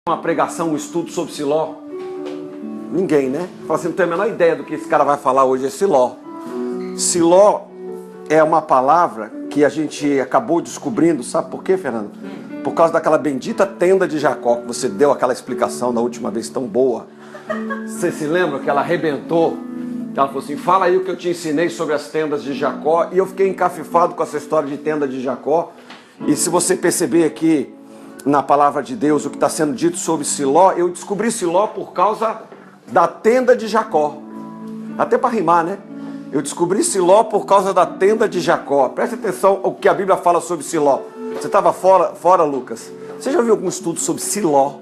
Uma pregação, um estudo sobre Siló? Ninguém, né? Fala assim, não tem a menor ideia do que esse cara vai falar hoje, é Siló. Siló é uma palavra que a gente acabou descobrindo, sabe por quê, Fernando? Por causa daquela bendita tenda de Jacó, que você deu aquela explicação da última vez tão boa. Você se lembra que ela arrebentou? Ela falou assim, fala aí o que eu te ensinei sobre as tendas de Jacó. E eu fiquei encafifado com essa história de tenda de Jacó. E se você perceber aqui, na palavra de Deus, o que está sendo dito sobre Siló, eu descobri Siló por causa da tenda de Jacó. Até para rimar, né? Eu descobri Siló por causa da tenda de Jacó. Preste atenção ao que a Bíblia fala sobre Siló. Você estava fora, Lucas? Você já viu algum estudo sobre Siló?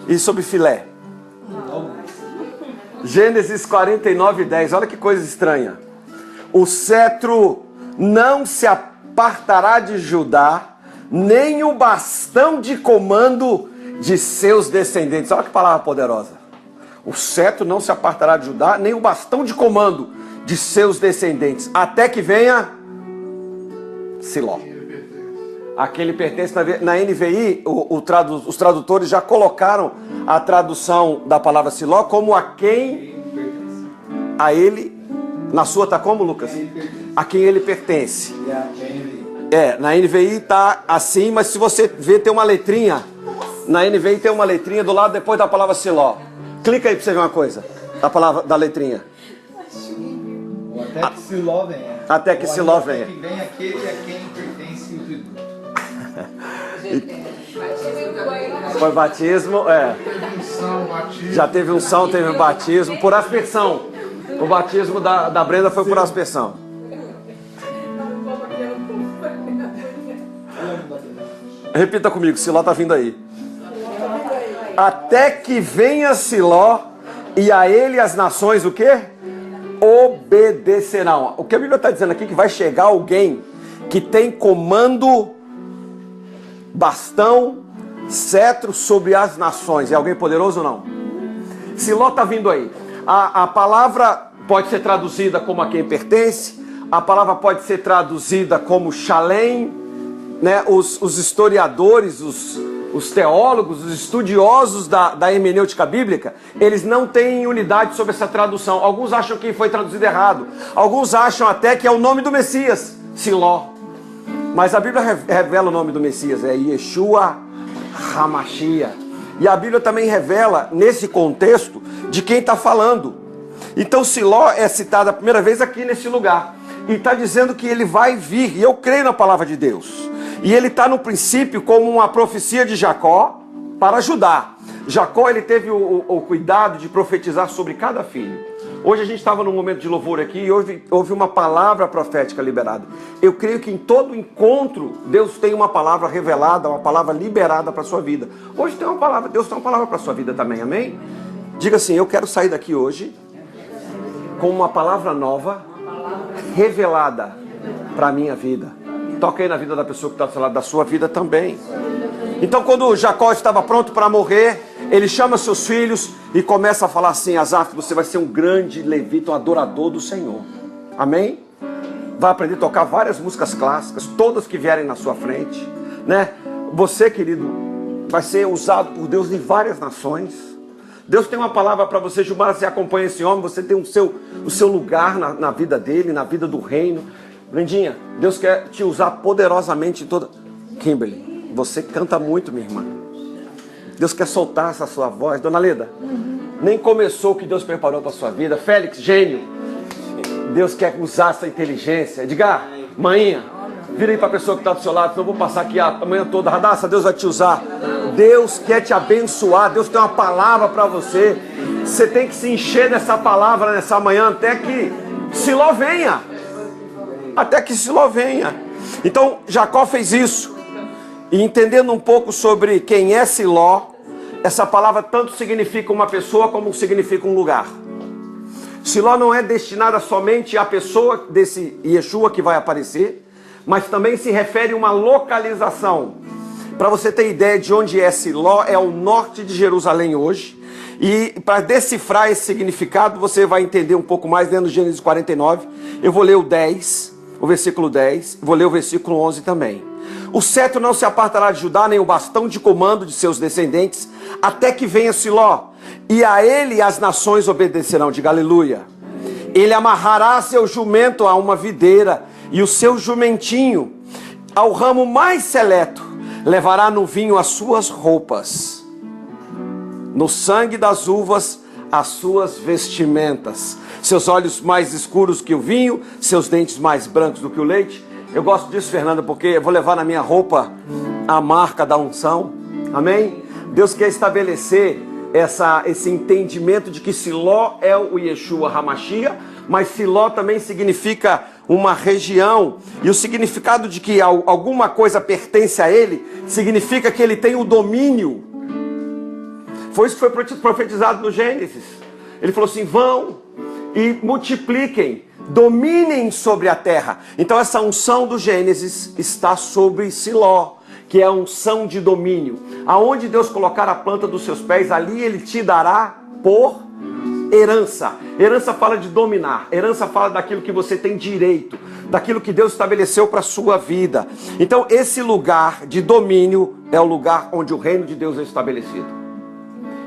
E sobre Filé? Gênesis 49:10. Olha que coisa estranha. O cetro não se apartará de Judá, nem o bastão de comando de seus descendentes. Olha que palavra poderosa. O cetro não se apartará de Judá, nem o bastão de comando de seus descendentes, até que venha Siló. Aquele pertence na NVI, os tradutores já colocaram a tradução da palavra Siló como a quem, a ele, na sua está como, Lucas? A quem ele pertence. Na NVI está assim, mas se você ver, tem uma letrinha. Na NVI tem uma letrinha do lado depois da palavra Siló. Clica aí para você ver uma coisa. Da palavra, da letrinha. Até que Siló venha. Até que Siló venha. Até que venha aquele a quem pertence o tributo. Foi batismo, Já teve unção, teve batismo. Por aspersão. O batismo da Brenda foi por aspersão. Repita comigo, Siló está vindo aí. Até que venha Siló e a ele as nações o quê? Obedecerão. O que a Bíblia está dizendo aqui é que vai chegar alguém que tem comando, bastão, cetro sobre as nações. É alguém poderoso ou não? Siló está vindo aí. A palavra pode ser traduzida como a quem pertence. A palavra pode ser traduzida como Shalem. Né, os historiadores, os teólogos, os estudiosos da hermenêutica bíblica, eles não têm unidade sobre essa tradução. Alguns acham que foi traduzido errado. Alguns acham até que é o nome do Messias, Siló. Mas a Bíblia revela o nome do Messias, é Yeshua HaMashiach. E a Bíblia também revela, nesse contexto, de quem está falando. Então Siló é citado a primeira vez aqui nesse lugar. E está dizendo que ele vai vir, e eu creio na palavra de Deus. E ele está no princípio como uma profecia de Jacó para Judá. Jacó ele teve o cuidado de profetizar sobre cada filho. Hoje a gente estava num momento de louvor aqui e houve uma palavra profética liberada. Eu creio que em todo encontro Deus tem uma palavra revelada, uma palavra liberada para a sua vida. Hoje tem uma palavra, Deus tem uma palavra para a sua vida também, amém? Diga assim, eu quero sair daqui hoje com uma palavra nova, revelada para a minha vida. Toca aí na vida da pessoa que está do seu lado, da sua vida também. Então quando Jacó estava pronto para morrer, ele chama seus filhos e começa a falar assim, Asaf, você vai ser um grande levita, um adorador do Senhor. Amém? Vai aprender a tocar várias músicas clássicas, todas que vierem na sua frente, né? Você, querido, vai ser usado por Deus em várias nações. Deus tem uma palavra para você, Gilmar, você acompanha esse homem, você tem o seu lugar na vida dele, na vida do reino. Lindinha, Deus quer te usar poderosamente em toda... Kimberly, você canta muito, minha irmã. Deus quer soltar essa sua voz. Dona Leda, nem começou o que Deus preparou para a sua vida. Félix, gênio. Deus quer usar essa inteligência. Edgar, manhinha, vira aí para a pessoa que está do seu lado, senão eu vou passar aqui a manhã toda. Radassa, Deus vai te usar. Deus quer te abençoar. Deus tem uma palavra para você. Você tem que se encher dessa palavra nessa manhã até que Siló venha. Até que Siló venha. Então Jacó fez isso. E entendendo um pouco sobre quem é Siló, essa palavra tanto significa uma pessoa como significa um lugar. Siló não é destinada somente à pessoa desse Yeshua que vai aparecer, mas também se refere a uma localização. Para você ter ideia de onde é Siló, é o norte de Jerusalém hoje. E para decifrar esse significado, você vai entender um pouco mais dentro do Gênesis 49. Eu vou ler o 10. O versículo 10, vou ler o versículo 11 também. O cetro não se apartará de Judá, nem o bastão de comando de seus descendentes, até que venha Siló, e a ele as nações obedecerão. Diga aleluia. Ele amarrará seu jumento a uma videira, e o seu jumentinho ao ramo mais seleto, levará no vinho as suas roupas, no sangue das uvas as suas vestimentas, seus olhos mais escuros que o vinho, seus dentes mais brancos do que o leite. Eu gosto disso, Fernanda, porque eu vou levar na minha roupa a marca da unção. Amém? Deus quer estabelecer esse entendimento de que Siló é o Yeshua HaMashiach, mas Siló também significa uma região, e o significado de que alguma coisa pertence a ele, significa que ele tem o domínio. Foi isso que foi profetizado no Gênesis. Ele falou assim: vão e multipliquem, dominem sobre a terra. Então essa unção do Gênesis está sobre Siló, que é a unção de domínio. Aonde Deus colocar a planta dos seus pés, ali ele te dará por herança. Herança fala de dominar. Herança fala daquilo que você tem direito, daquilo que Deus estabeleceu para a sua vida. Então esse lugar de domínio é o lugar onde o reino de Deus é estabelecido.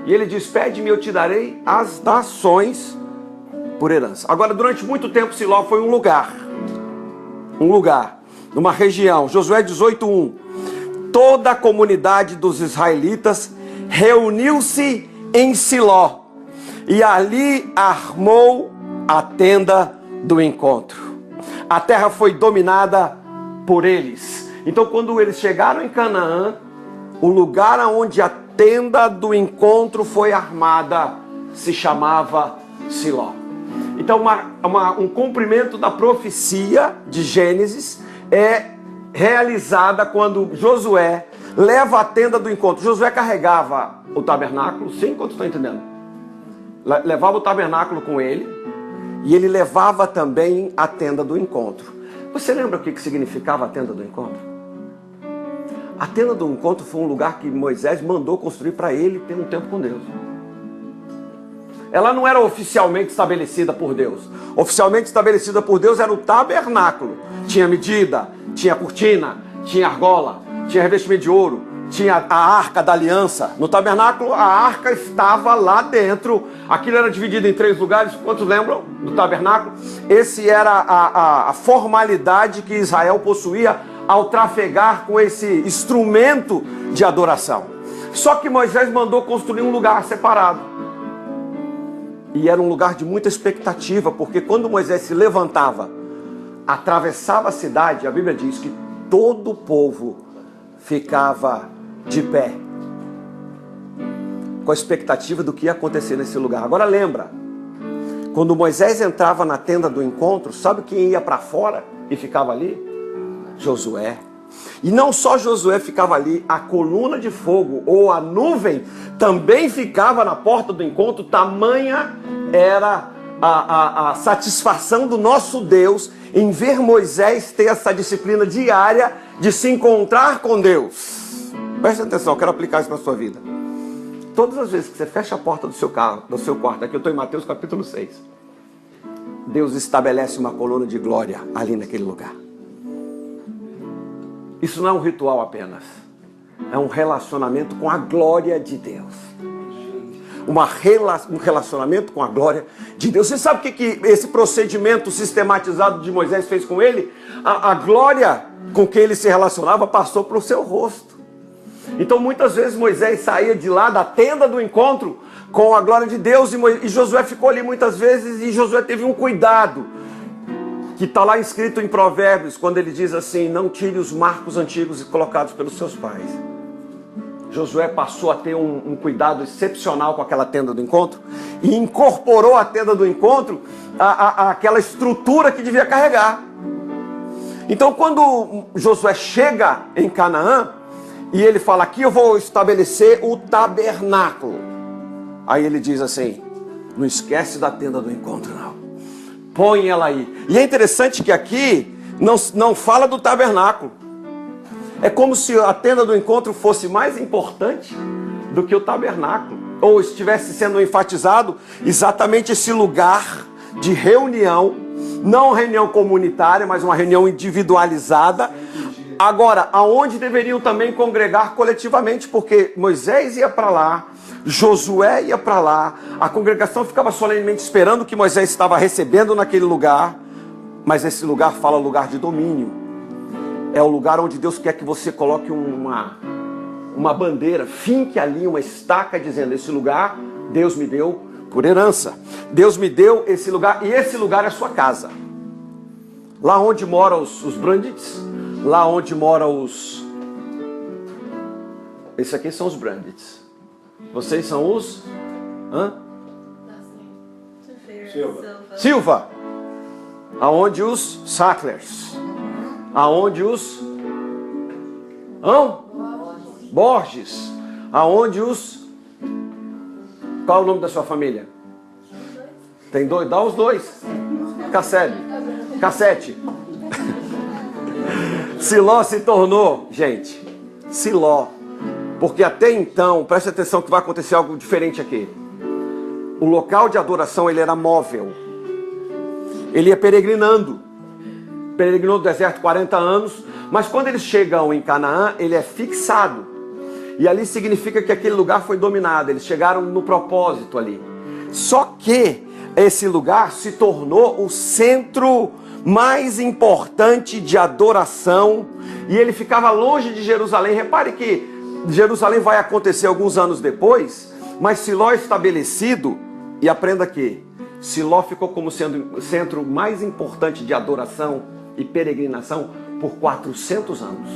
E ele diz: pede-me, eu te darei as nações por herança. Agora, durante muito tempo, Siló foi um lugar, numa região. Josué 18:1. Toda a comunidade dos israelitas reuniu-se em Siló, e ali armou a tenda do encontro. A terra foi dominada por eles. Então, quando eles chegaram em Canaã, o lugar onde a tenda do encontro foi armada se chamava Siló. Então, um cumprimento da profecia de Gênesis é realizada quando Josué leva a tenda do encontro. Josué carregava o tabernáculo, sim, quanto estão entendendo? Levava o tabernáculo com ele, e ele levava também a tenda do encontro. Você lembra o que significava a tenda do encontro? A tenda do encontro foi um lugar que Moisés mandou construir para ele ter um tempo com Deus. Ela não era oficialmente estabelecida por Deus. Oficialmente estabelecida por Deus era o tabernáculo. Tinha medida, tinha cortina, tinha argola, tinha revestimento de ouro, tinha a arca da aliança. No tabernáculo, a arca estava lá dentro. Aquilo era dividido em 3 lugares. Quantos lembram do tabernáculo? Esse era a formalidade que Israel possuía ao trafegar com esse instrumento de adoração. Só que Moisés mandou construir um lugar separado. E era um lugar de muita expectativa, porque quando Moisés se levantava, atravessava a cidade, a Bíblia diz que todo o povo ficava de pé, com a expectativa do que ia acontecer nesse lugar. Agora lembra, quando Moisés entrava na tenda do encontro, sabe quem ia para fora e ficava ali? Josué. E não só Josué ficava ali, a coluna de fogo ou a nuvem também ficava na porta do encontro. Tamanha era a satisfação do nosso Deus em ver Moisés ter essa disciplina diária de se encontrar com Deus. Presta atenção, eu quero aplicar isso na sua vida. Todas as vezes que você fecha a porta do seu quarto, aqui eu estou em Mateus capítulo 6, Deus estabelece uma coluna de glória ali naquele lugar. Isso não é um ritual apenas, é um relacionamento com a glória de Deus. Um relacionamento com a glória de Deus. Você sabe o que esse procedimento sistematizado de Moisés fez com ele? A glória com que ele se relacionava passou para o seu rosto. Então muitas vezes Moisés saía de lá da tenda do encontro com a glória de Deus, e Josué ficou ali muitas vezes, e Josué teve um cuidado que está lá escrito em Provérbios, quando ele diz assim: não tire os marcos antigos colocados pelos seus pais. Josué passou a ter um cuidado excepcional com aquela tenda do encontro, e incorporou a tenda do encontro àquela estrutura que devia carregar. Então quando Josué chega em Canaã, e ele fala: aqui eu vou estabelecer o tabernáculo. Aí ele diz assim: não esquece da tenda do encontro não, põe ela aí. E é interessante que aqui não fala do tabernáculo. É como se a tenda do encontro fosse mais importante do que o tabernáculo, ou estivesse sendo enfatizado exatamente esse lugar de reunião, não uma reunião comunitária, mas uma reunião individualizada, Agora, aonde deveriam também congregar coletivamente, porque Moisés ia para lá, Josué ia para lá, a congregação ficava solenemente esperando o que Moisés estava recebendo naquele lugar, mas esse lugar fala lugar de domínio. É o lugar onde Deus quer que você coloque uma bandeira, finque ali uma estaca dizendo: esse lugar Deus me deu por herança. Deus me deu esse lugar e esse lugar é a sua casa. Lá onde moram os Brandits, lá onde moram os... Esses aqui são os Brandits. Vocês são os... Hã? Silva. Aonde os Sacklers. Aonde os... Borges. Aonde os... Qual é o nome da sua família? Tem dois? Dá os dois. Cassete. Siló se tornou, gente, Siló. Porque até então, preste atenção que vai acontecer algo diferente aqui. O local de adoração, ele era móvel. Ele ia peregrinando. Peregrinou no deserto 40 anos. Mas quando eles chegam em Canaã, ele é fixado. E ali significa que aquele lugar foi dominado. Eles chegaram no propósito ali. Só que esse lugar se tornou o centro mais importante de adoração. E ele ficava longe de Jerusalém. Repare que Jerusalém vai acontecer alguns anos depois. Mas Siló estabelecido, e aprenda aqui, Siló ficou como sendo o centro mais importante de adoração e peregrinação por 400 anos.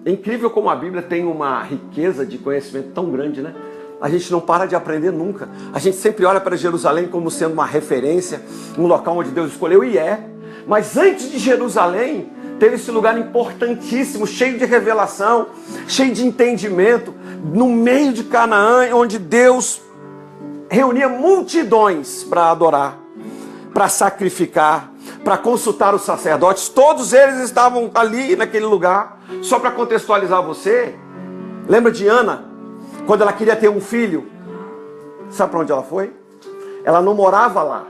É incrível como a Bíblia tem uma riqueza de conhecimento tão grande, né? A gente não para de aprender nunca. A gente sempre olha para Jerusalém como sendo uma referência, um local onde Deus escolheu, e é. Mas antes de Jerusalém, teve esse lugar importantíssimo, cheio de revelação, cheio de entendimento, no meio de Canaã, onde Deus reunia multidões para adorar, para sacrificar, para consultar os sacerdotes. Todos eles estavam ali naquele lugar. Só para contextualizar você, lembra de Ana, quando ela queria ter um filho? Sabe para onde ela foi? Ela não morava lá.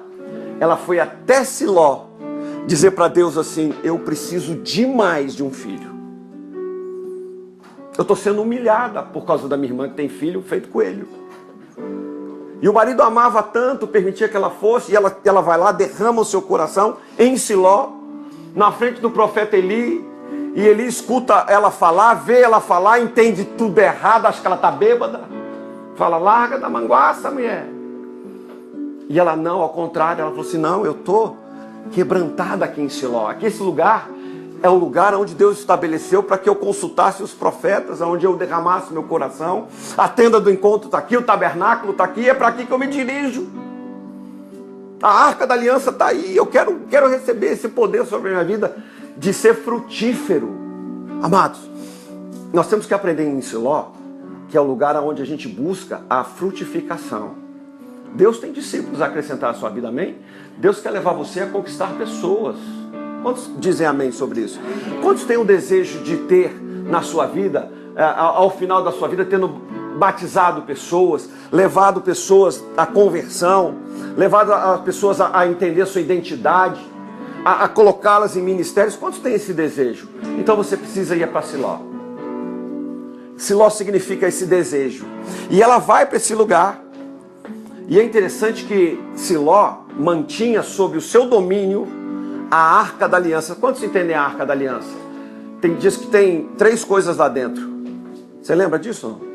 Ela foi até Siló dizer para Deus assim: eu preciso demais de um filho. Eu estou sendo humilhada por causa da minha irmã que tem filho feito coelho. E o marido amava tanto, permitia que ela fosse, e ela vai lá, derrama o seu coração em Siló, na frente do profeta Eli, e Eli escuta ela falar, vê ela falar, entende tudo errado, acha que ela está bêbada, fala: larga da manguaça, mulher. E ela não, ao contrário, ela falou assim: não, eu estou quebrantada aqui em Siló. Aqui esse lugar é o lugar onde Deus estabeleceu para que eu consultasse os profetas, onde eu derramasse meu coração. A tenda do encontro está aqui, o tabernáculo está aqui, é para aqui que eu me dirijo. A arca da aliança está aí, eu quero receber esse poder sobre a minha vida de ser frutífero. Amados, nós temos que aprender em Siló, que é o lugar onde a gente busca a frutificação. Deus tem discípulos a acrescentar à sua vida, amém? Deus quer levar você a conquistar pessoas. Quantos dizem amém sobre isso? Quantos têm o desejo de ter na sua vida, ao final da sua vida, tendo batizado pessoas, levado pessoas à conversão, levado as pessoas a entender sua identidade, a colocá-las em ministérios? Quantos têm esse desejo? Então você precisa ir para Siló. Siló significa esse desejo. E ela vai para esse lugar. E é interessante que Siló mantinha sob o seu domínio a Arca da Aliança. Quantos entendem a Arca da Aliança? Diz que tem 3 coisas lá dentro. Você lembra disso? Não?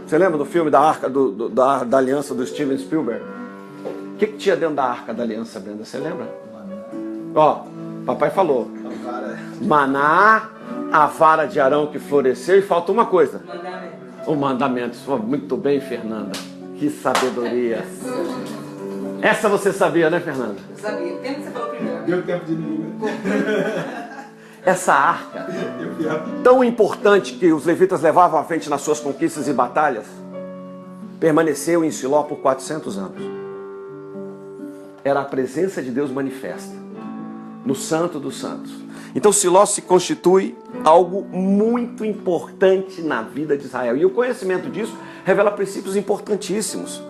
Você lembra do filme da Arca da Aliança do Steven Spielberg? O que tinha dentro da Arca da Aliança, Brenda? Você lembra? Ó, papai falou. Maná, a vara de Arão que floresceu, e falta uma coisa. O mandamento. Muito bem, Fernanda. Que sabedoria. Essa você sabia, né, Fernanda? Eu sabia. Tempo que você falou primeiro. Deu tempo de mim. Essa arca, tão importante que os levitas levavam à frente nas suas conquistas e batalhas, permaneceu em Siló por 400 anos. Era a presença de Deus manifesta no Santo dos Santos. Então Siló se constitui algo muito importante na vida de Israel. E o conhecimento disso revela princípios importantíssimos.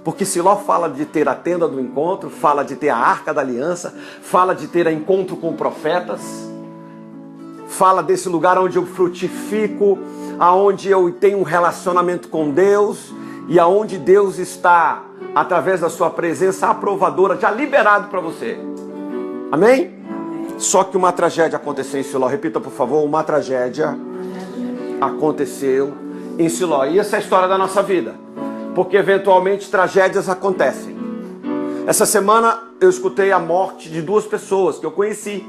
Porque Siló fala de ter a tenda do encontro, fala de ter a arca da aliança, fala de ter encontro com profetas, fala desse lugar onde eu frutifico, aonde eu tenho um relacionamento com Deus e aonde Deus está, através da sua presença aprovadora, já liberado para você. Amém? Só que uma tragédia aconteceu em Siló. Repita, por favor, uma tragédia aconteceu em Siló. E essa é a história da nossa vida. Porque eventualmente tragédias acontecem. Essa semana eu escutei a morte de 2 pessoas que eu conheci.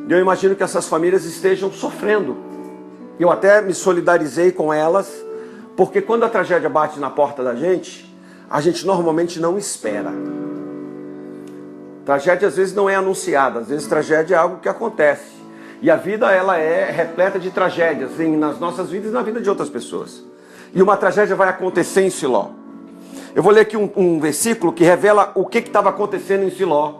E eu imagino que essas famílias estejam sofrendo. Eu até me solidarizei com elas, porque quando a tragédia bate na porta da gente, a gente normalmente não espera. Tragédia às vezes não é anunciada, às vezes tragédia é algo que acontece. E a vida ela é repleta de tragédias, nas nossas vidas e na vida de outras pessoas. E uma tragédia vai acontecer em Siló. Eu vou ler aqui um versículo que revela o que estava acontecendo em Siló,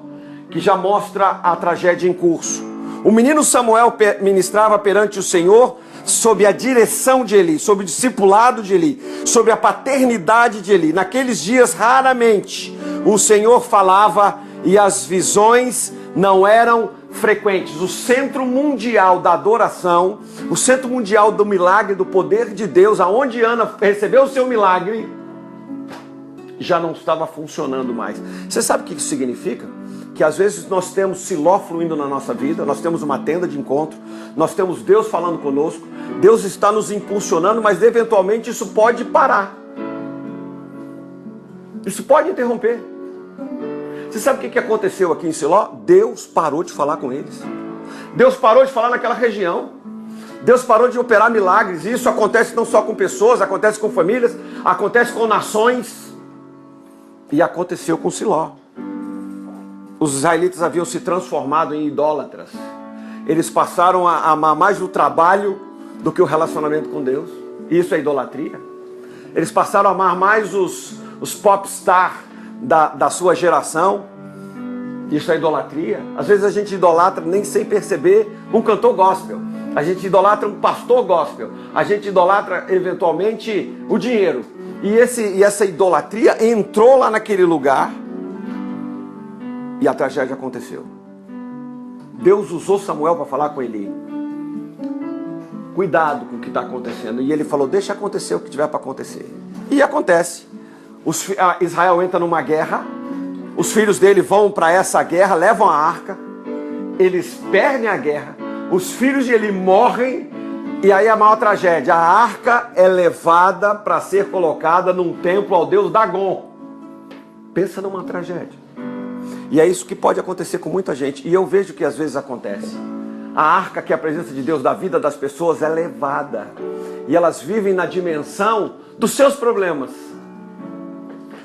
que já mostra a tragédia em curso. O menino Samuel ministrava perante o Senhor sob a direção de Eli, sob o discipulado de Eli, sob a paternidade de Eli. Naqueles dias, raramente, o Senhor falava e as visões não eram frequentes. O centro mundial da adoração, o centro mundial do milagre, do poder de Deus, aonde Ana recebeu o seu milagre, já não estava funcionando mais. Você sabe o que isso significa? Que às vezes nós temos Siló fluindo na nossa vida, nós temos uma tenda de encontro, nós temos Deus falando conosco, Deus está nos impulsionando, mas eventualmente isso pode parar. Isso pode interromper. Você sabe o que aconteceu aqui em Siló? Deus parou de falar com eles. Deus parou de falar naquela região. Deus parou de operar milagres. E isso acontece não só com pessoas, acontece com famílias, acontece com nações. E aconteceu com Siló. Os israelitas haviam se transformado em idólatras. Eles passaram a amar mais o trabalho do que o relacionamento com Deus. Isso é idolatria. Eles passaram a amar mais os popstar da sua geração. Isso é idolatria. Às vezes a gente idolatra nem sem perceber um cantor gospel. A gente idolatra um pastor gospel. A gente idolatra eventualmente o dinheiro. E essa idolatria entrou lá naquele lugar e a tragédia aconteceu. Deus usou Samuel para falar com Eli. Cuidado com o que está acontecendo. E ele falou, deixa acontecer o que tiver para acontecer. E acontece. Israel entra numa guerra. Os filhos dele vão para essa guerra, levam a arca. Eles perdem a guerra. Os filhos de Eli morrem. E aí a maior tragédia. A arca é levada para ser colocada num templo ao deus Dagon. Pensa numa tragédia. E é isso que pode acontecer com muita gente. E eu vejo que às vezes acontece. A arca, que é a presença de Deus da vida das pessoas, é levada. E elas vivem na dimensão dos seus problemas.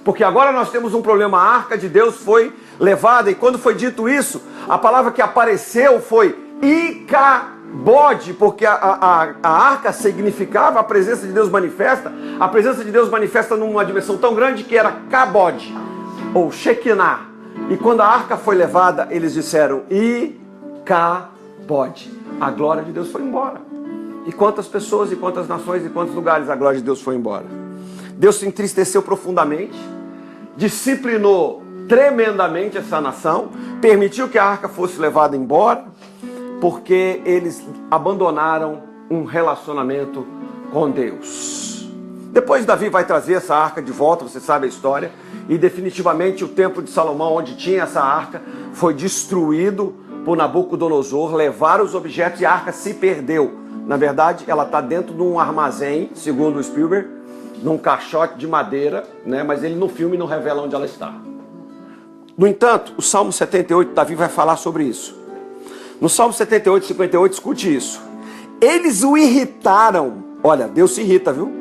Porque agora nós temos um problema. A arca de Deus foi levada. E quando foi dito isso, a palavra que apareceu foi Icabode. Porque a arca significava a presença de Deus manifesta. A presença de Deus manifesta numa dimensão tão grande que era Cabode. Ou Shekinah. E quando a arca foi levada, eles disseram, Icabode. A glória de Deus foi embora. E quantas pessoas, e quantas nações, e quantos lugares a glória de Deus foi embora. Deus se entristeceu profundamente, disciplinou tremendamente essa nação, permitiu que a arca fosse levada embora, porque eles abandonaram um relacionamento com Deus. Depois Davi vai trazer essa arca de volta, você sabe a história. E definitivamente o templo de Salomão, onde tinha essa arca, foi destruído por Nabucodonosor. Levaram os objetos e a arca se perdeu. Na verdade, ela está dentro de um armazém, segundo o Spielberg, num caixote de madeira, né? Mas ele no filme não revela onde ela está. No entanto, o Salmo 78, Davi vai falar sobre isso. No Salmo 78, 58, escute isso. Eles o irritaram. Olha, Deus se irrita, viu?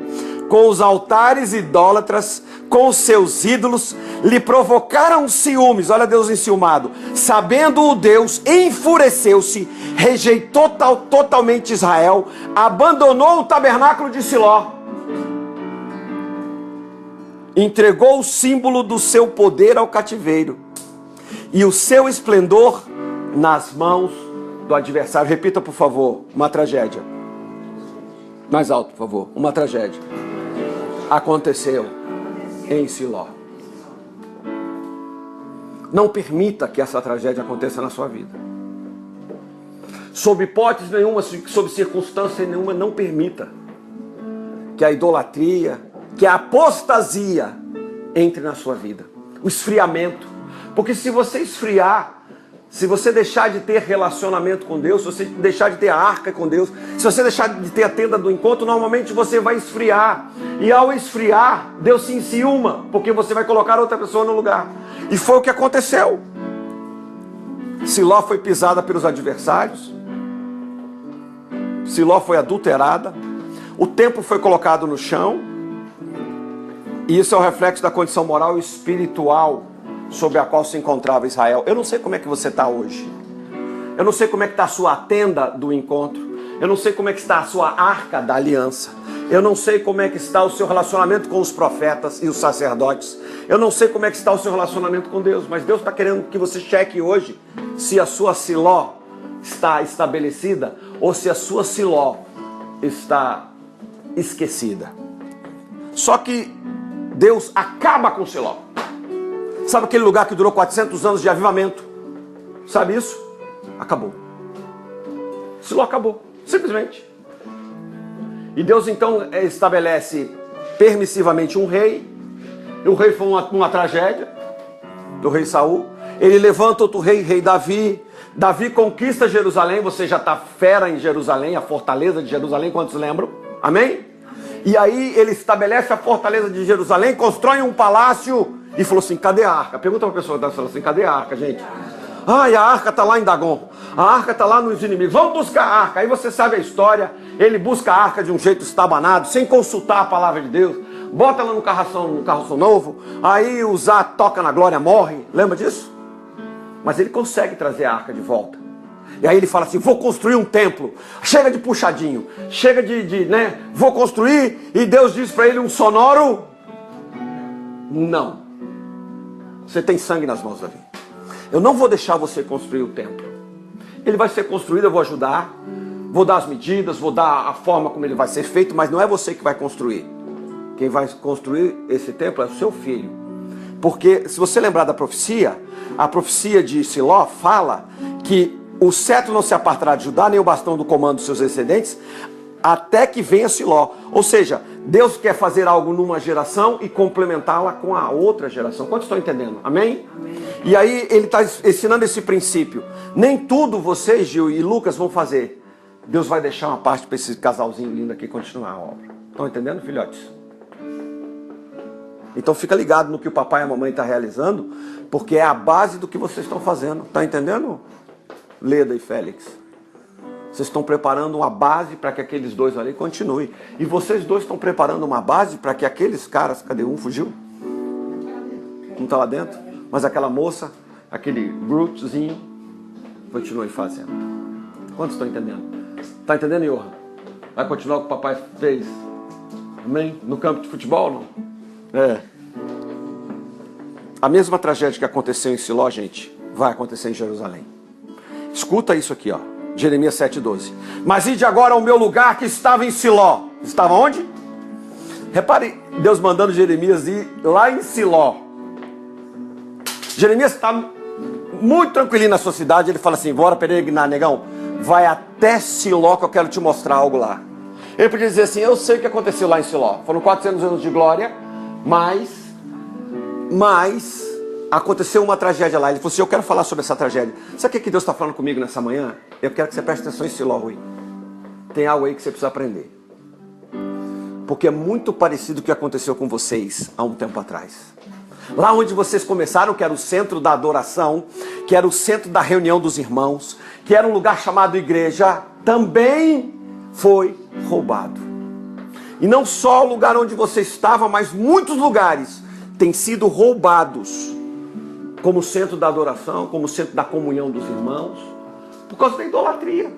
Com os altares idólatras, com os seus ídolos, lhe provocaram ciúmes. Olha Deus enciumado. Sabendo o Deus, enfureceu-se, rejeitou totalmente Israel, abandonou o tabernáculo de Siló, entregou o símbolo do seu poder ao cativeiro e o seu esplendor nas mãos do adversário. Repita, por favor, uma tragédia. Mais alto, por favor. Uma tragédia aconteceu em Siló. Não permita que essa tragédia aconteça na sua vida. Sob hipótese nenhuma, sob circunstância nenhuma, não permita que a idolatria, que a apostasia entre na sua vida. O esfriamento. Porque se você esfriar, se você deixar de ter relacionamento com Deus, se você deixar de ter a arca com Deus, se você deixar de ter a tenda do encontro, normalmente você vai esfriar. E ao esfriar, Deus se enciúma, porque você vai colocar outra pessoa no lugar. E foi o que aconteceu. Siló foi pisada pelos adversários. Siló foi adulterada. O templo foi colocado no chão. E isso é o reflexo da condição moral e espiritual sobre a qual se encontrava Israel. Eu não sei como é que você está hoje. Eu não sei como é que está a sua tenda do encontro. Eu não sei como é que está a sua arca da aliança. Eu não sei como é que está o seu relacionamento com os profetas e os sacerdotes. Eu não sei como é que está o seu relacionamento com Deus. Mas Deus está querendo que você cheque hoje se a sua Siló está estabelecida ou se a sua Siló está esquecida. Só que Deus acaba com Siló. Sabe aquele lugar que durou 400 anos de avivamento? Sabe isso? Acabou. Siló acabou, simplesmente. E Deus então estabelece permissivamente um rei. E o rei foi uma tragédia do rei Saul. Ele levanta outro rei, rei Davi. Davi conquista Jerusalém. Você já está fera em Jerusalém, a fortaleza de Jerusalém, quantos lembram? Amém? E aí ele estabelece a fortaleza de Jerusalém, constrói um palácio e falou assim, cadê a arca? Pergunta para a pessoa que está falando assim, cadê a arca, gente? Ah, e a arca está lá em Dagon. A arca está lá nos inimigos. Vamos buscar a arca. Aí você sabe a história. Ele busca a arca de um jeito estabanado, sem consultar a palavra de Deus. Bota ela no carroção novo. Aí Uzá toca na glória, morre. Lembra disso? Mas ele consegue trazer a arca de volta. E aí ele fala assim, vou construir um templo. Chega de puxadinho. Chega né? Vou construir. E Deus diz para ele um sonoro. Não. Você tem sangue nas mãos, Davi. Eu não vou deixar você construir o templo. Ele vai ser construído, eu vou ajudar. Vou dar as medidas, vou dar a forma como ele vai ser feito. Mas não é você que vai construir. Quem vai construir esse templo é o seu filho. Porque se você lembrar da profecia, a profecia de Siló fala que o cetro não se apartará de Judá, nem o bastão do comando dos seus descendentes, até que venha Siló. Ou seja, Deus quer fazer algo numa geração e complementá-la com a outra geração. Quantos estão entendendo? Amém? Amém. E aí ele está ensinando esse princípio. Nem tudo você, Gil e Lucas, vão fazer. Deus vai deixar uma parte para esse casalzinho lindo aqui continuar a obra. Estão entendendo, filhotes? Então fica ligado no que o papai e a mamãe estão realizando, porque é a base do que vocês estão fazendo. Está entendendo, Leda e Félix? Vocês estão preparando uma base para que aqueles dois ali continuem. E vocês dois estão preparando uma base para que aqueles caras... Cadê um? Fugiu? Não está lá dentro? Mas aquela moça, aquele groupzinho, continue fazendo. Quantos estão entendendo? Está entendendo, Johan? Vai continuar o que o papai fez? Amém? No campo de futebol, não? É. A mesma tragédia que aconteceu em Siló, gente, vai acontecer em Jerusalém. Escuta isso aqui, ó. Jeremias 7,12. Mas ide agora ao meu lugar que estava em Siló. Estava onde? Repare, Deus mandando Jeremias ir lá em Siló. Jeremias está muito tranquilinho na sua cidade. Ele fala assim, bora peregrinar, negão. Vai até Siló que eu quero te mostrar algo lá. Ele podia dizer assim, eu sei o que aconteceu lá em Siló. Foram 400 anos de glória, mas aconteceu uma tragédia lá. Ele falou assim, eu quero falar sobre essa tragédia. Sabe o que Deus está falando comigo nessa manhã? Eu quero que você preste atenção em Siló, Rui. Tem algo aí que você precisa aprender. Porque é muito parecido com o que aconteceu com vocês há um tempo atrás. Lá onde vocês começaram, que era o centro da adoração, que era o centro da reunião dos irmãos, que era um lugar chamado igreja, também foi roubado. E não só o lugar onde você estava, mas muitos lugares têm sido roubados como centro da adoração, como centro da comunhão dos irmãos, por causa da idolatria.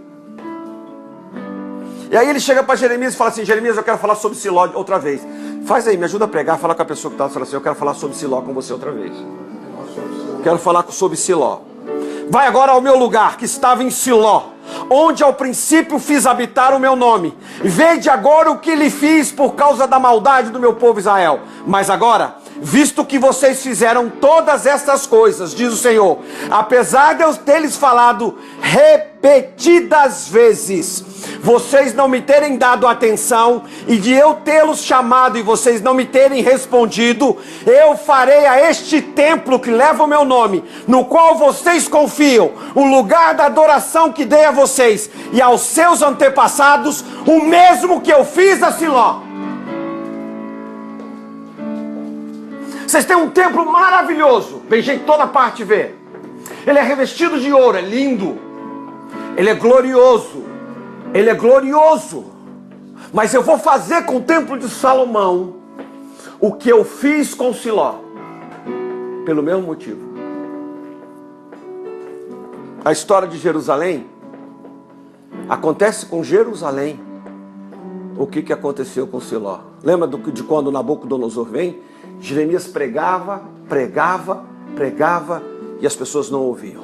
E aí ele chega para Jeremias e fala assim, Jeremias, eu quero falar sobre Siló outra vez. Faz aí, me ajuda a pregar, fala com a pessoa que está falando assim, eu quero falar sobre Siló com você outra vez. Quero falar sobre Siló. Vai agora ao meu lugar, que estava em Siló, onde ao princípio fiz habitar o meu nome. Vede agora o que lhe fiz por causa da maldade do meu povo Israel. Mas agora visto que vocês fizeram todas essas coisas, diz o Senhor, apesar de eu ter lhes falado repetidas vezes, vocês não me terem dado atenção, e de eu tê-los chamado e vocês não me terem respondido, eu farei a este templo que leva o meu nome, no qual vocês confiam, o lugar da adoração que dei a vocês e aos seus antepassados, o mesmo que eu fiz a Siló. Vocês têm um templo maravilhoso, vem gente de toda parte ver. Ele é revestido de ouro, é lindo. Ele é glorioso. Ele é glorioso. Mas eu vou fazer com o templo de Salomão o que eu fiz com Siló. Pelo mesmo motivo. A história de Jerusalém acontece com Jerusalém. O que aconteceu com Siló? Lembra de quando Nabucodonosor vem? Jeremias pregava e as pessoas não ouviam.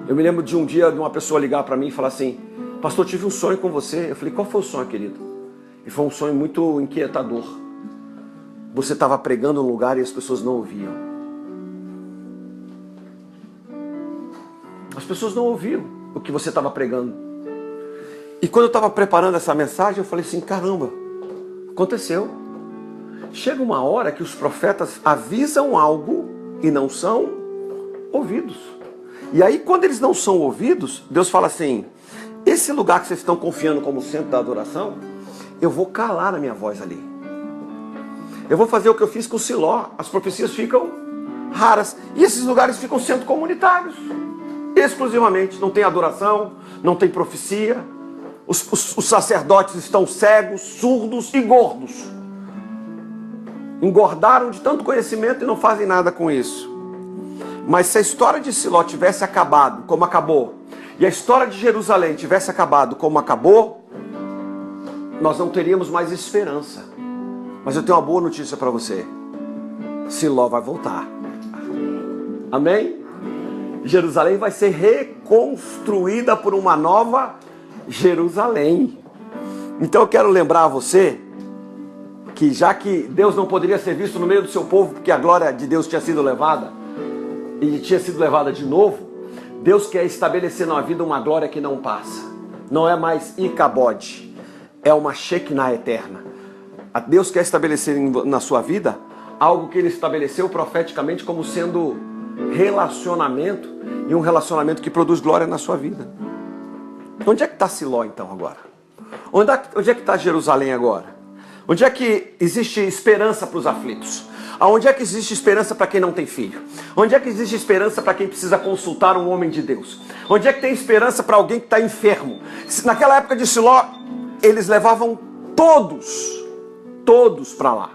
Eu me lembro de um dia de uma pessoa ligar para mim e falar assim: pastor, tive um sonho com você. Eu falei: qual foi o sonho, querido? E foi um sonho muito inquietador. Você estava pregando num lugar e as pessoas não ouviam. As pessoas não ouviam o que você estava pregando. E quando eu estava preparando essa mensagem, eu falei assim: caramba, aconteceu. Chega uma hora que os profetas avisam algo e não são ouvidos. E aí, quando eles não são ouvidos, Deus fala assim: esse lugar que vocês estão confiando como centro da adoração, eu vou calar a minha voz ali. Eu vou fazer o que eu fiz com Siló. As profecias ficam raras. E esses lugares ficam centros comunitários. Exclusivamente. Não tem adoração, não tem profecia. Os sacerdotes estão cegos, surdos e gordos. Engordaram de tanto conhecimento e não fazem nada com isso. Mas se a história de Siló tivesse acabado como acabou, e a história de Jerusalém tivesse acabado como acabou, nós não teríamos mais esperança. Mas eu tenho uma boa notícia para você: Siló vai voltar. Amém? Jerusalém vai ser reconstruída por uma nova Jerusalém. Então eu quero lembrar a você que, já que Deus não poderia ser visto no meio do seu povo, porque a glória de Deus tinha sido levada, e tinha sido levada de novo, Deus quer estabelecer na vida uma glória que não passa. Não é mais Icabode, é uma Shekinah eterna. Deus quer estabelecer na sua vida algo que Ele estabeleceu profeticamente como sendo relacionamento, e um relacionamento que produz glória na sua vida. Onde é que está Siló então agora? Onde é que está Jerusalém agora? Onde é que existe esperança para os aflitos? Onde é que existe esperança para quem não tem filho? Onde é que existe esperança para quem precisa consultar um homem de Deus? Onde é que tem esperança para alguém que está enfermo? Naquela época de Siló, eles levavam todos para lá.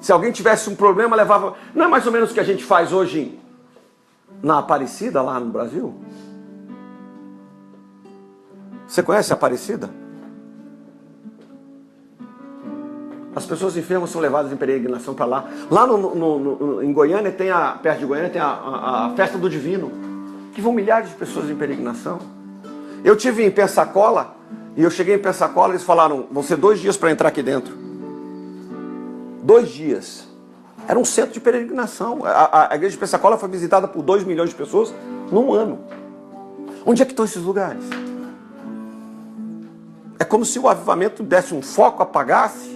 Se alguém tivesse um problema, levava... Não é mais ou menos o que a gente faz hoje na Aparecida, lá no Brasil? Você conhece a Aparecida? As pessoas enfermas são levadas em peregrinação para lá. Lá em Goiânia, perto de Goiânia, tem a Festa do Divino, que vão milhares de pessoas em peregrinação. Eu estive em Pensacola, e eu cheguei em Pensacola, eles falaram: vão ser 2 dias para entrar aqui dentro. 2 dias. Era um centro de peregrinação. A igreja de Pensacola foi visitada por 2 milhões de pessoas num ano. Onde é que estão esses lugares? É como se o avivamento desse um foco, apagasse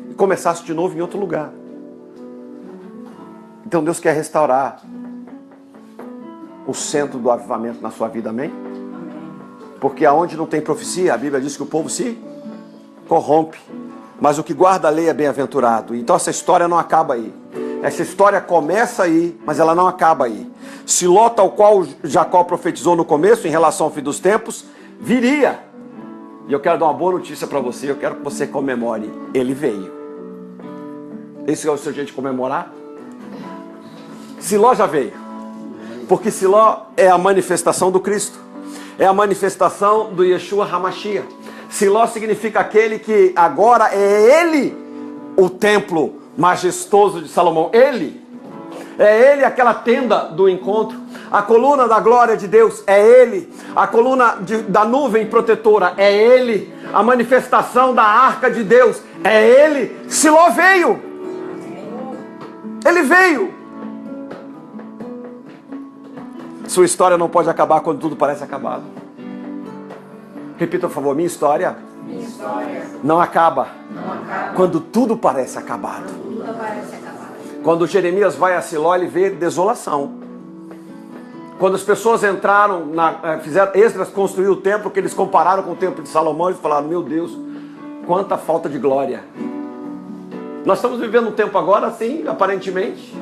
e começasse de novo em outro lugar. Então Deus quer restaurar o centro do avivamento na sua vida, amém? Porque aonde não tem profecia, a Bíblia diz que o povo se corrompe. Mas o que guarda a lei é bem-aventurado. Então essa história não acaba aí. Essa história começa aí, mas ela não acaba aí. Siló, tal qual Jacó profetizou no começo, em relação ao fim dos tempos, viria. E eu quero dar uma boa notícia para você. Eu quero que você comemore. Ele veio. Esse é o seu jeito de comemorar? Siló já veio. Porque Siló é a manifestação do Cristo. É a manifestação do Yeshua HaMashiach. Siló significa aquele que agora é ele o templo majestoso de Salomão. Ele. É ele aquela tenda do encontro. A coluna da glória de Deus é ele. A coluna da nuvem protetora é ele. A manifestação da arca de Deus é ele. Siló veio. Ele veio. Sua história não pode acabar quando tudo parece acabado. Repita, por favor, minha história não acaba quando tudo parece acabado. Quando Jeremias vai a Siló, ele vê desolação. Quando as pessoas entraram, fizeram Esdras construiu o templo, que eles compararam com o templo de Salomão, eles falaram, meu Deus, quanta falta de glória. Nós estamos vivendo um tempo agora, assim, aparentemente.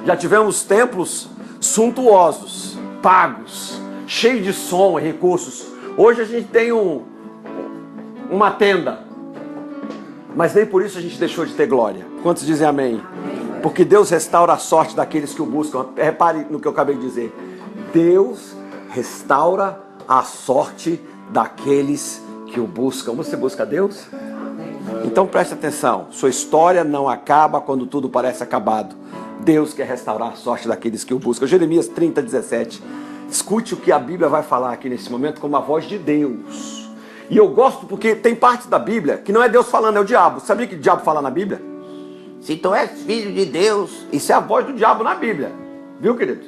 Já tivemos templos suntuosos, pagos, cheios de som e recursos. Hoje a gente tem uma tenda, mas nem por isso a gente deixou de ter glória. Quantos dizem amém? Porque Deus restaura a sorte daqueles que o buscam. Repare no que eu acabei de dizer. Deus restaura a sorte daqueles que o buscam. Você busca Deus? Então preste atenção. Sua história não acaba quando tudo parece acabado. Deus quer restaurar a sorte daqueles que o buscam. Jeremias 30, 17. Escute o que a Bíblia vai falar aqui nesse momento como a voz de Deus. E eu gosto porque tem partes da Bíblia que não é Deus falando, é o diabo. Sabia que o diabo fala na Bíblia? Se tu és filho de Deus. Isso é a voz do diabo na Bíblia. Viu, querido?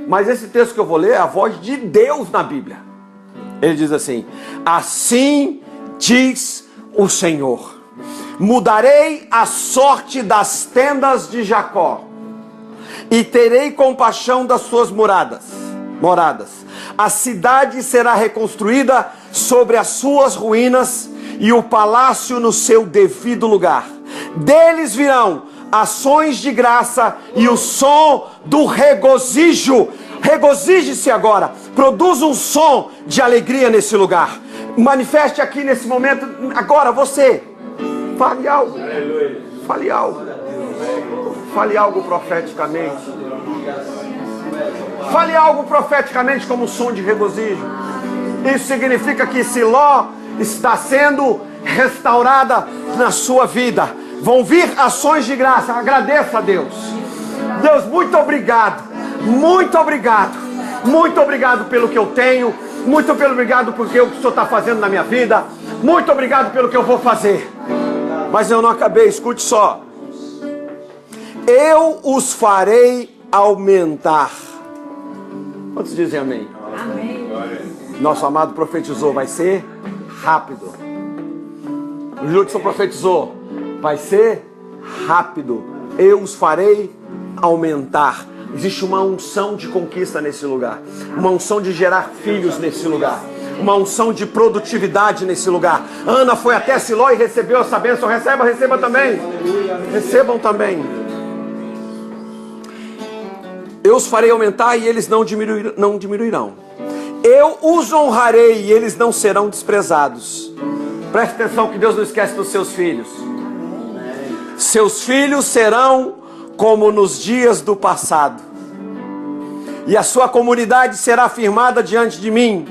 Mas esse texto que eu vou ler é a voz de Deus na Bíblia. Ele diz assim: assim diz o Senhor, mudarei a sorte das tendas de Jacó e terei compaixão das suas moradas. A cidade será reconstruída sobre as suas ruínas e o palácio no seu devido lugar. Deles virão ações de graça e o som do regozijo. Regozije-se agora. Produza um som de alegria nesse lugar. Manifeste aqui nesse momento. Agora você. Fale algo. Fale algo. Fale algo profeticamente. Fale algo profeticamente como um som de regozijo. Isso significa que Siló está sendo restaurada na sua vida. Vão vir ações de graça. Agradeça a Deus. Deus, muito obrigado. Muito obrigado. Muito obrigado pelo que eu tenho. Muito obrigado pelo que o Senhor está fazendo na minha vida. Muito obrigado pelo que eu vou fazer. Mas eu não acabei, escute só. Eu os farei aumentar. Quantos dizem amém? Amém. Nosso amado profetizou, vai ser rápido. O Judson profetizou, vai ser rápido. Eu os farei aumentar. Existe uma unção de conquista nesse lugar. Uma unção de gerar filhos nesse lugar. Uma unção de produtividade nesse lugar. Ana foi até Siló e recebeu essa bênção. Receba também. Recebam também. Eu os farei aumentar e eles não diminuirão. Eu os honrarei e eles não serão desprezados. Preste atenção que Deus não esquece dos seus filhos. Seus filhos serão como nos dias do passado. E a sua comunidade será firmada diante de mim.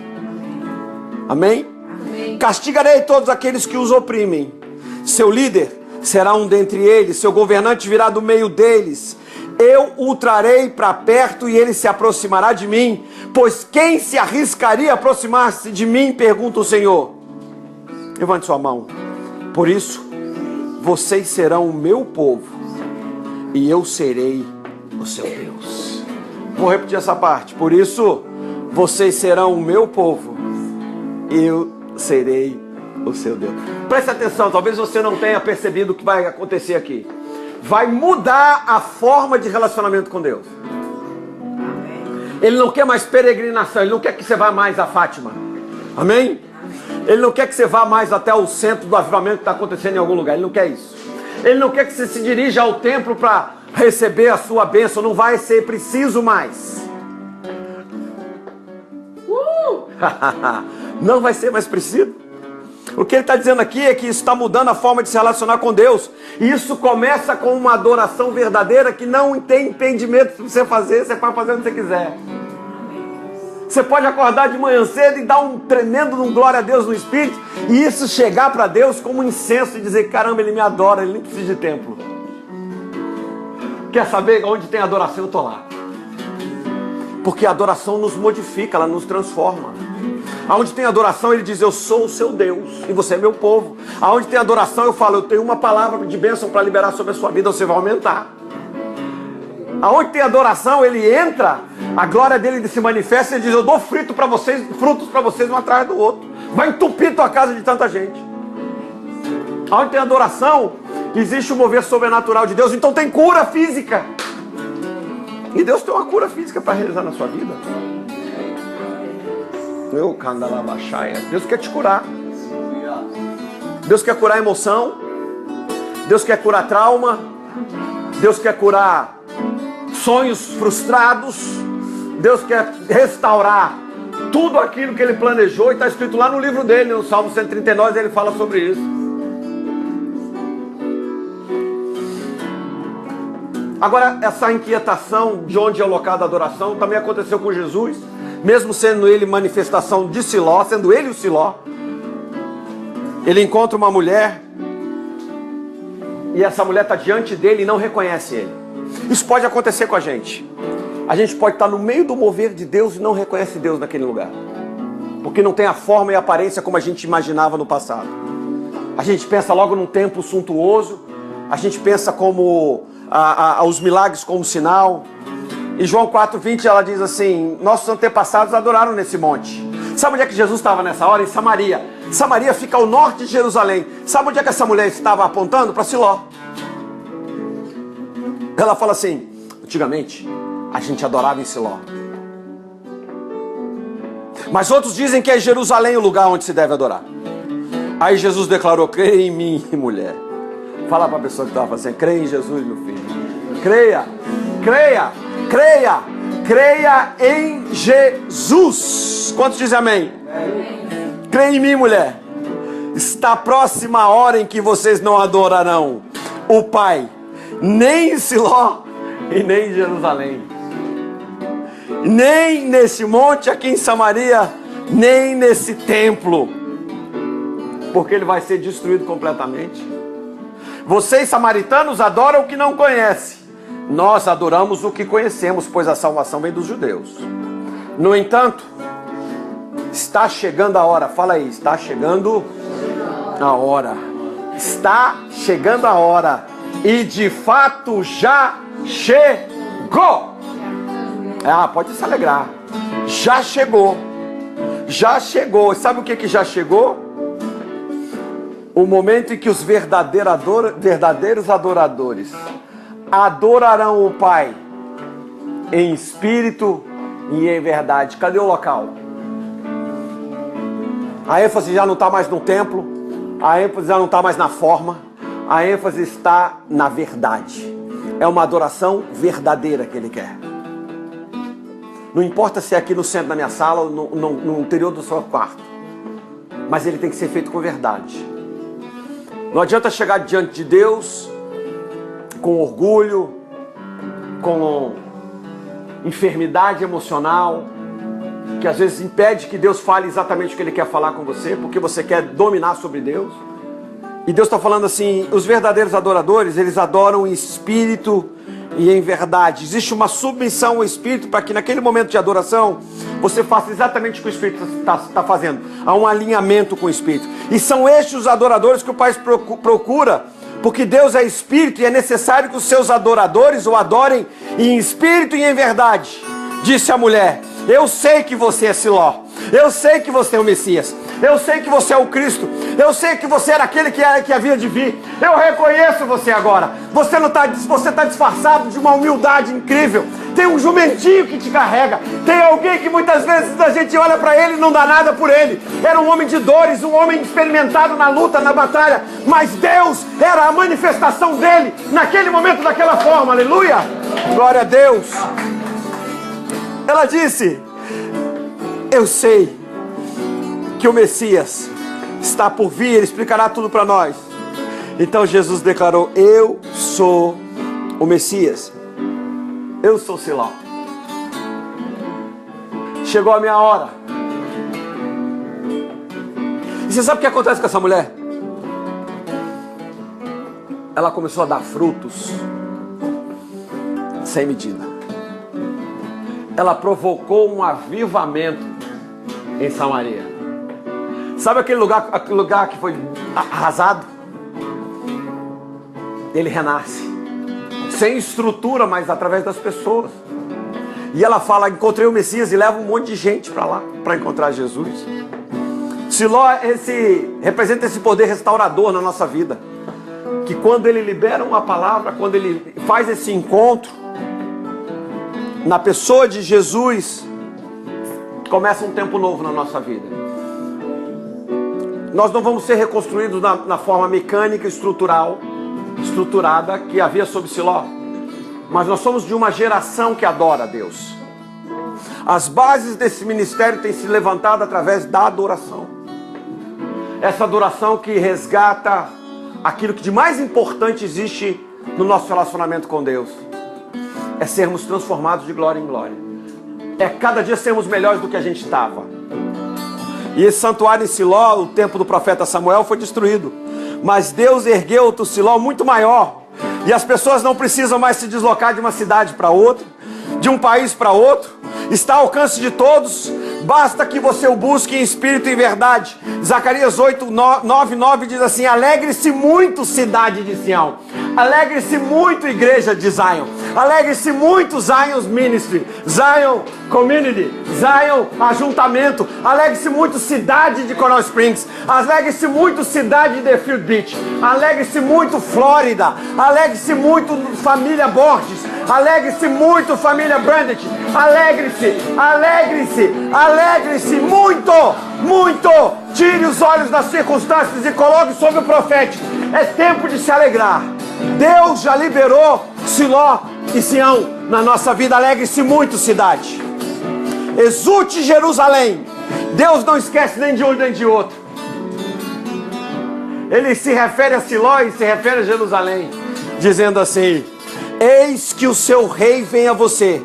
Amém? Amém. Castigarei todos aqueles que os oprimem. Seu líder será um dentre eles. Seu governante virá do meio deles. Eu o trarei para perto e ele se aproximará de mim. Pois quem se arriscaria a aproximar-se de mim? Pergunta o Senhor. Levante sua mão. Por isso, vocês serão o meu povo e eu serei o seu Deus. Vou repetir essa parte. Por isso, vocês serão o meu povo e eu serei o seu Deus. Preste atenção, talvez você não tenha percebido o que vai acontecer aqui. Vai mudar a forma de relacionamento com Deus. Ele não quer mais peregrinação, ele não quer que você vá mais a Fátima. Amém? Ele não quer que você vá mais até o centro do avivamento que está acontecendo em algum lugar. Ele não quer isso. Ele não quer que você se dirija ao templo para receber a sua bênção. Não vai ser preciso mais. Não vai ser mais preciso. O que ele está dizendo aqui é que isso está mudando a forma de se relacionar com Deus. E isso começa com uma adoração verdadeira que não tem impedimento para você fazer. Você pode fazer onde você quiser. Você pode acordar de manhã cedo e dar um tremendo glória a Deus no Espírito. E isso chegar para Deus como um incenso e dizer, caramba, Ele me adora, Ele nem precisa de templo. Quer saber onde tem adoração? Eu estou lá. Porque a adoração nos modifica, ela nos transforma. Aonde tem adoração, Ele diz, eu sou o seu Deus e você é meu povo. Aonde tem adoração, eu falo, eu tenho uma palavra de bênção para liberar sobre a sua vida, você vai aumentar. Aonde tem adoração, ele entra, a glória dele se manifesta e ele diz: eu dou frutos para vocês um atrás do outro. Vai entupir tua casa de tanta gente. Aonde tem adoração, existe o mover sobrenatural de Deus. Então tem cura física. E Deus tem uma cura física para realizar na sua vida. Deus quer te curar. Deus quer curar emoção. Deus quer curar trauma. Deus quer curar sonhos frustrados. Deus quer restaurar tudo aquilo que ele planejou. E está escrito lá no livro dele, no Salmo 139, ele fala sobre isso. Agora, essa inquietação de onde é o local da adoração também aconteceu com Jesus. Mesmo sendo ele manifestação de Siló, sendo ele o Siló, ele encontra uma mulher e essa mulher está diante dele e não reconhece ele. Isso pode acontecer com a gente. A gente pode estar no meio do mover de Deus e não reconhece Deus naquele lugar, porque não tem a forma e a aparência como a gente imaginava no passado. A gente pensa logo num templo suntuoso, a gente pensa como os milagres como sinal. Em João 4,20 ela diz assim: nossos antepassados adoraram nesse monte. Sabe onde é que Jesus estava nessa hora? Em Samaria. Samaria fica ao norte de Jerusalém. Sabe onde é que essa mulher estava apontando? Para Siló. Ela fala assim: antigamente a gente adorava em Siló, mas outros dizem que é Jerusalém o lugar onde se deve adorar. Aí Jesus declarou: creia em mim, mulher. Fala para a pessoa que estava assim: creia em Jesus, meu filho. Creia, creia, creia, creia em Jesus. Quantos dizem amém? Creia em mim, mulher. Está próxima a hora em que vocês não adorarão o Pai, nem em Siló e nem em Jerusalém, nem nesse monte aqui em Samaria, nem nesse templo, porque ele vai ser destruído completamente. Vocês, samaritanos, adoram o que não conhecem. Nós adoramos o que conhecemos, pois a salvação vem dos judeus. No entanto, está chegando a hora. Fala aí, está chegando a hora. Está chegando a hora. E de fato já chegou. Pode se alegrar. Já chegou. Já chegou. Sabe o que já chegou? O momento em que os verdadeiros adoradores adorarão o Pai em espírito e em verdade. Cadê o local? A ênfase já não está mais no templo, a ênfase já não está mais na forma, a ênfase está na verdade. É uma adoração verdadeira que ele quer. Não importa se é aqui no centro da minha sala ou no interior do seu quarto, mas ele tem que ser feito com verdade. Não adianta chegar diante de Deus com orgulho, com enfermidade emocional, que às vezes impede que Deus fale exatamente o que Ele quer falar com você, porque você quer dominar sobre Deus. E Deus está falando assim: os verdadeiros adoradores, eles adoram em espírito e em verdade. Existe uma submissão ao Espírito para que naquele momento de adoração você faça exatamente o que o Espírito está fazendo. Há um alinhamento com o Espírito. E são estes os adoradores que o Pai procura, porque Deus é Espírito e é necessário que os seus adoradores o adorem em espírito e em verdade. Disse a mulher: eu sei que você é Siló, eu sei que você é o Messias, eu sei que você é o Cristo, eu sei que você era aquele que havia de vir, eu reconheço você agora. Você está disfarçado de uma humildade incrível. Tem um jumentinho que te carrega, tem alguém que muitas vezes a gente olha para ele e não dá nada por ele. Era um homem de dores, um homem experimentado na luta, na batalha, mas Deus era a manifestação dele naquele momento, daquela forma. Aleluia, glória a Deus. Ela disse: eu sei que o Messias está por vir, ele explicará tudo para nós. Então Jesus declarou: eu sou o Messias, eu sou Siló. Chegou a minha hora. E você sabe o que acontece com essa mulher? Ela começou a dar frutos sem medida. Ela provocou um avivamento em Samaria. Sabe aquele lugar que foi arrasado? Ele renasce. sem estrutura, mas através das pessoas. E ela fala, encontrei o Messias, e leva um monte de gente para lá, para encontrar Jesus. Siló representa esse poder restaurador na nossa vida. Que quando ele libera uma palavra, quando ele faz esse encontro, na pessoa de Jesus, começa um tempo novo na nossa vida. Nós não vamos ser reconstruídos na forma mecânica, estruturada que havia sob Siló. Mas nós somos de uma geração que adora a Deus. As bases desse ministério têm se levantado através da adoração. Essa adoração que resgata aquilo que de mais importante existe no nosso relacionamento com Deus. É sermos transformados de glória em glória. É cada dia sermos melhores do que a gente estava. E esse santuário em Siló, o templo do profeta Samuel, foi destruído. Mas Deus ergueu outro Siló muito maior. E as pessoas não precisam mais se deslocar de uma cidade para outra, de um país para outro. Está ao alcance de todos. Basta que você o busque em espírito e em verdade. Zacarias 8:9 diz assim: alegre-se muito, cidade de Sião. Alegre-se muito, igreja de Zion. Alegre-se muito, Zion's Ministry, Zion Community, Zion Ajuntamento. Alegre-se muito, cidade de Coral Springs. Alegre-se muito, cidade de Deerfield Beach. Alegre-se muito, Flórida. Alegre-se muito, família Borges. Alegre-se muito, família Brandt. Alegre-se, alegre-se, alegre-se muito, muito. Tire os olhos das circunstâncias e coloque sobre o profético. É tempo de se alegrar. Deus já liberou Siló e Sião na nossa vida. Alegre-se muito, cidade. Exulte, Jerusalém. Deus não esquece nem de um nem de outro. Ele se refere a Siló e se refere a Jerusalém, dizendo assim: eis que o seu rei vem a você,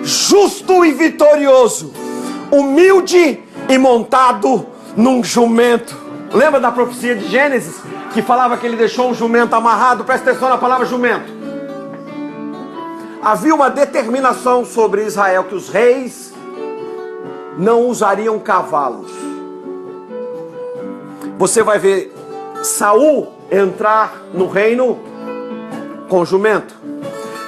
justo e vitorioso, humilde e montado num jumento. Lembra da profecia de Gênesis, que falava que ele deixou um jumento amarrado? Presta atenção na palavra jumento. Havia uma determinação sobre Israel que os reis não usariam cavalos. Você vai ver Saul entrar no reino com jumento.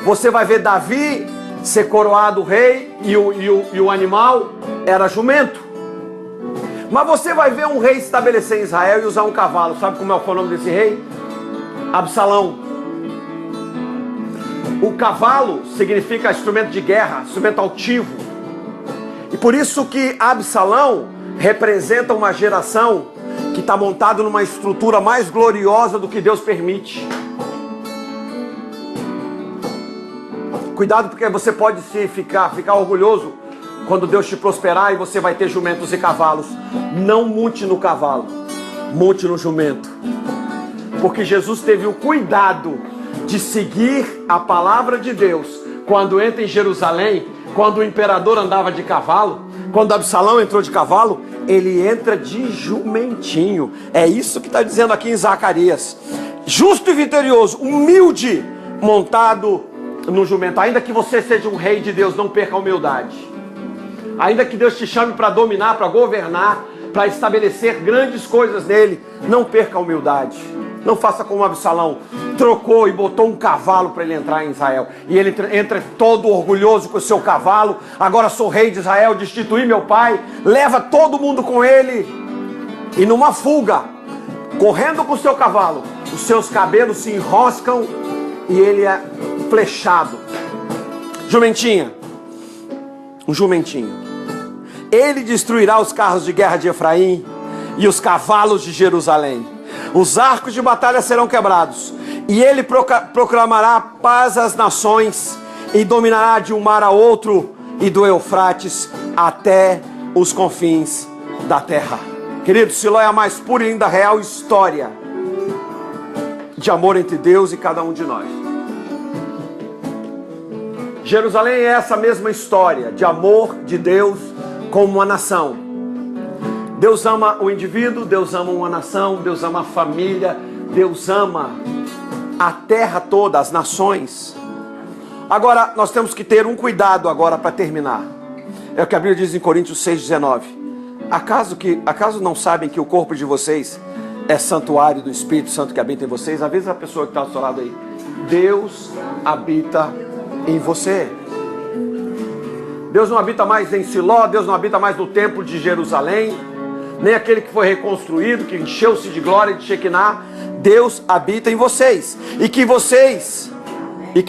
Você vai ver Davi ser coroado rei e o animal era jumento. Mas você vai ver um rei estabelecer em Israel e usar um cavalo. Sabe como é o nome desse rei? Absalão. O cavalo significa instrumento de guerra, instrumento altivo. E por isso que Absalão representa uma geração que está montada numa estrutura mais gloriosa do que Deus permite. Cuidado, porque você pode ficar orgulhoso quando Deus te prosperar e você vai ter jumentos e cavalos. Não monte no cavalo, monte no jumento. Porque Jesus teve o cuidado de seguir a palavra de Deus. Quando entra em Jerusalém, quando o imperador andava de cavalo, quando Absalão entrou de cavalo, ele entra de jumentinho. É isso que está dizendo aqui em Zacarias. Justo e vitorioso, humilde, montado no jumento. Ainda que você seja um rei de Deus, não perca a humildade. Ainda que Deus te chame para dominar, para governar, para estabelecer grandes coisas nele, não perca a humildade. Não faça como Absalão, trocou e botou um cavalo para ele entrar em Israel. E ele entra todo orgulhoso com o seu cavalo. Agora sou rei de Israel, destituí meu pai. Leva todo mundo com ele. E numa fuga, correndo com o seu cavalo, os seus cabelos se enroscam e ele é flechado. Jumentinha. Um jumentinho. Ele destruirá os carros de guerra de Efraim e os cavalos de Jerusalém. Os arcos de batalha serão quebrados. E ele proclamará paz às nações e dominará de um mar a outro e do Eufrates até os confins da terra. Querido, Siló é a mais pura e linda real história de amor entre Deus e cada um de nós. Jerusalém é essa mesma história de amor de Deus como uma nação. Deus ama o indivíduo, Deus ama uma nação, Deus ama a família, Deus ama a terra toda, as nações. Agora, nós temos que ter um cuidado agora para terminar. É o que a Bíblia diz em Coríntios 6,19. Acaso não sabem que o corpo de vocês é santuário do Espírito Santo que habita em vocês. Avisa a pessoa que está ao seu lado aí. Deus habita em você. Deus não habita mais em Siló, Deus não habita mais no templo de Jerusalém, nem aquele que foi reconstruído, que encheu-se de glória de Shekinah. Deus habita em vocês, e que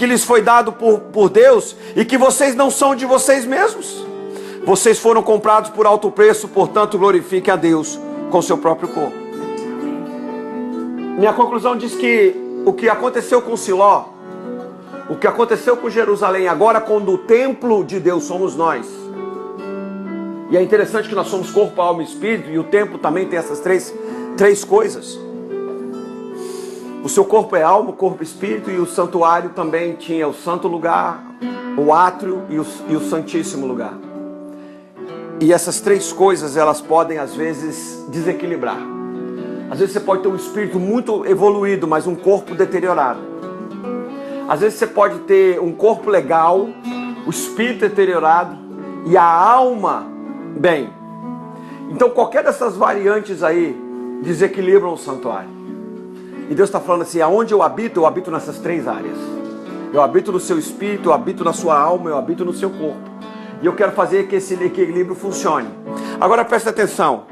lhes foi dado por Deus, e que vocês não são de vocês mesmos. Vocês foram comprados por alto preço, portanto glorifiquem a Deus com seu próprio corpo. Minha conclusão diz que o que aconteceu com Siló, o que aconteceu com Jerusalém, agora quando o templo de Deus somos nós. E é interessante que nós somos corpo, alma e espírito, e o templo também tem essas três coisas. O seu corpo é alma, corpo e espírito, e o santuário também tinha o santo lugar, o átrio e o santíssimo lugar. E essas três coisas, elas podem às vezes desequilibrar. Às vezes você pode ter um espírito muito evoluído, mas um corpo deteriorado. Às vezes você pode ter um corpo legal, o espírito deteriorado e a alma bem. Então qualquer dessas variantes aí desequilibram o santuário. E Deus está falando assim, aonde eu habito nessas três áreas. Eu habito no seu espírito, eu habito na sua alma, eu habito no seu corpo. E eu quero fazer que esse equilíbrio funcione. Agora presta atenção.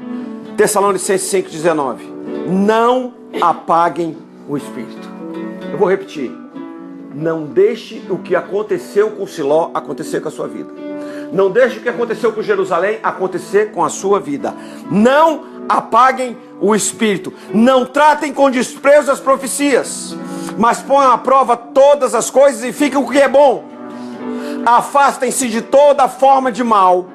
Tessalonicenses 5,19. Não apaguem o espírito. Eu vou repetir. Não deixe o que aconteceu com Siló acontecer com a sua vida. Não deixe o que aconteceu com Jerusalém acontecer com a sua vida. Não apaguem o espírito. Não tratem com desprezo as profecias, mas ponham à prova todas as coisas e fiquem com o que é bom. Afastem-se de toda forma de mal.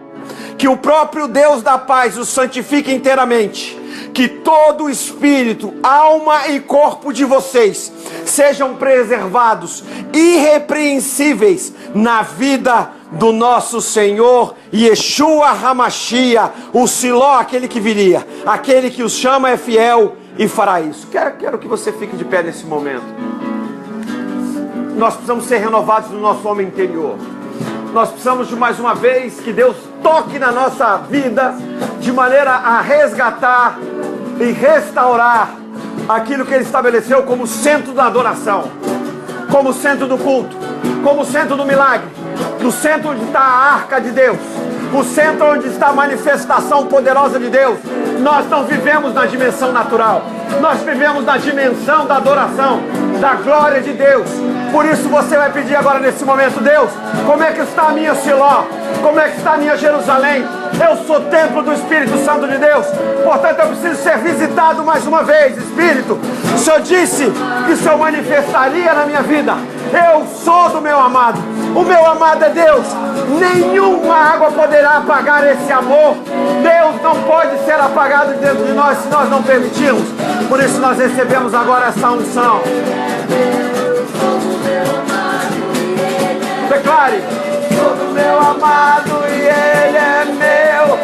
Que o próprio Deus da paz os santifique inteiramente. Que todo o espírito, alma e corpo de vocês sejam preservados irrepreensíveis na vida do nosso Senhor Yeshua HaMashiach, o Siló, aquele que viria. Aquele que os chama é fiel e fará isso. Quero que você fique de pé nesse momento. Nós precisamos ser renovados no nosso homem interior. Nós precisamos de mais uma vez que Deus toque na nossa vida de maneira a resgatar e restaurar aquilo que Ele estabeleceu como centro da adoração, como centro do culto, como centro do milagre, no centro onde está a arca de Deus, o centro onde está a manifestação poderosa de Deus. Nós não vivemos na dimensão natural, nós vivemos na dimensão da adoração, da glória de Deus. Por isso você vai pedir agora nesse momento: Deus, como é que está a minha Siló? Como é que está a minha Jerusalém? Eu sou templo do Espírito Santo de Deus, portanto eu preciso ser visitado mais uma vez. Espírito, o Senhor disse que o Senhor manifestaria na minha vida. Eu sou do meu amado, o meu amado é Deus. Nenhuma água poderá apagar esse amor. Deus não pode ser apagado dentro de nós se nós não permitirmos. Por isso nós recebemos agora essa unção. Declare: sou do meu amado e Ele é meu.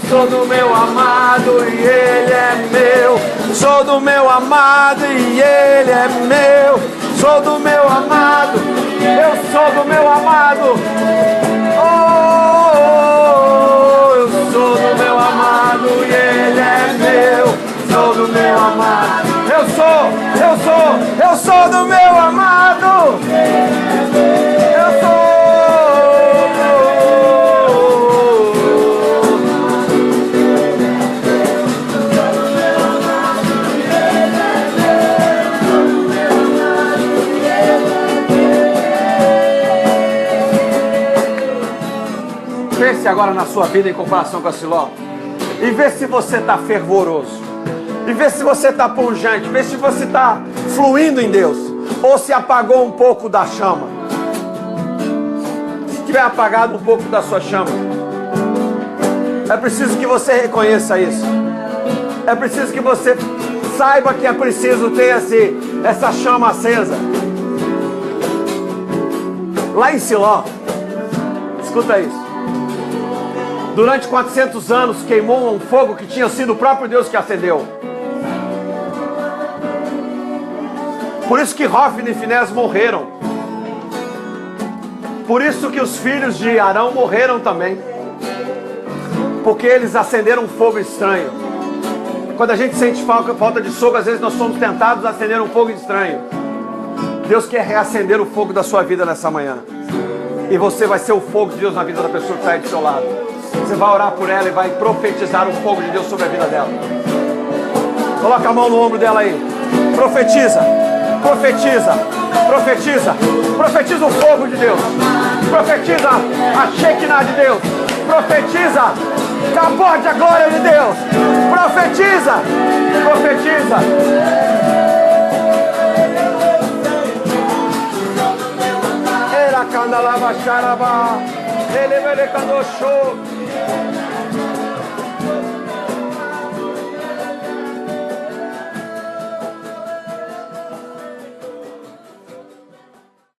Sou do meu amado e Ele é meu. Sou do meu amado e Ele é meu. Sou do meu amado, eu sou do meu amado. Eu sou do meu amado e Ele é meu. Sou do meu amado. Eu sou do meu amado. Eu sou. Pense agora na sua vida em comparação com a Siló. E vê se você está fervoroso. E vê se você está pujante. Vê se você está fluindo em Deus. Ou se apagou um pouco da chama. Se tiver apagado um pouco da sua chama, é preciso que você reconheça isso. É preciso que você saiba que é preciso ter essa chama acesa. Lá em Siló, escuta isso. Durante 400 anos queimou um fogo que tinha sido o próprio Deus que acendeu. Por isso que Hófni e Finés morreram. Por isso que os filhos de Arão morreram também. Porque eles acenderam um fogo estranho. Quando a gente sente falta de soco, às vezes nós somos tentados a acender um fogo estranho. Deus quer reacender o fogo da sua vida nessa manhã. E você vai ser o fogo de Deus na vida da pessoa que está aí do seu lado. Você vai orar por ela e vai profetizar o fogo de Deus sobre a vida dela. Coloca a mão no ombro dela aí. Profetiza, profetiza, profetiza. Profetiza o fogo de Deus. Profetiza a Shekinah de Deus. Profetiza. Cabode a glória de Deus. Profetiza. Profetiza. Era candalava xarabá. Ele candou show.